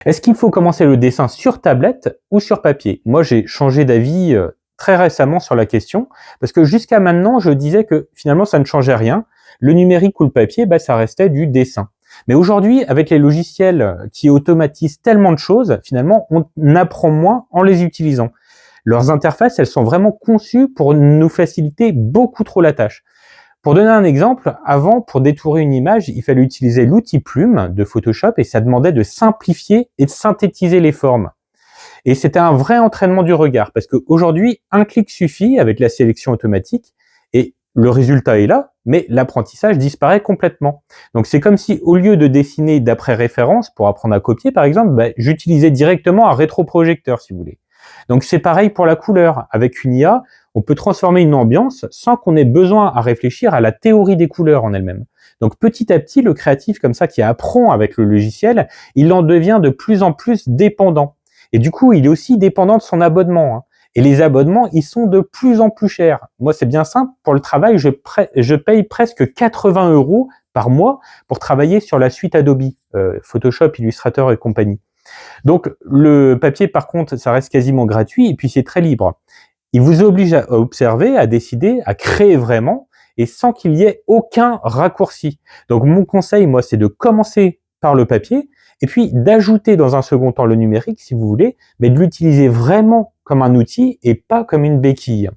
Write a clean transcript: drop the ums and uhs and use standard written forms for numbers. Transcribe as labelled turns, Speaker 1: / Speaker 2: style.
Speaker 1: Est-ce qu'il faut commencer le dessin sur tablette ou sur papier? Moi, j'ai changé d'avis très récemment sur la question, parce que jusqu'à maintenant, je disais que finalement, ça ne changeait rien. Le numérique ou le papier, bah, ça restait du dessin. Mais aujourd'hui, avec les logiciels qui automatisent tellement de choses, finalement, on apprend moins en les utilisant. Leurs interfaces, elles sont vraiment conçues pour nous faciliter beaucoup trop la tâche. Pour donner un exemple, avant, pour détourer une image, il fallait utiliser l'outil Plume de Photoshop et ça demandait de simplifier et de synthétiser les formes. Et c'était un vrai entraînement du regard parce qu'aujourd'hui, un clic suffit avec la sélection automatique et le résultat est là, mais l'apprentissage disparaît complètement. Donc c'est comme si au lieu de dessiner d'après référence pour apprendre à copier par exemple, j'utilisais directement un rétroprojecteur si vous voulez. Donc c'est pareil pour la couleur. Avec une IA, on peut transformer une ambiance sans qu'on ait besoin à réfléchir à la théorie des couleurs en elle-même. Donc petit à petit, le créatif comme ça qui apprend avec le logiciel, il en devient de plus en plus dépendant. Et du coup, il est aussi dépendant de son abonnement, hein. Et les abonnements, ils sont de plus en plus chers. Moi, c'est bien simple. Pour le travail, je paye presque 80 € par mois pour travailler sur la suite Adobe, Photoshop, Illustrator et compagnie. Donc, le papier, par contre, ça reste quasiment gratuit et puis c'est très libre. Il vous oblige à observer, à décider, à créer vraiment et sans qu'il y ait aucun raccourci. Donc, mon conseil, moi, c'est de commencer par le papier et puis d'ajouter dans un second temps le numérique, si vous voulez, mais de l'utiliser vraiment comme un outil et pas comme une béquille.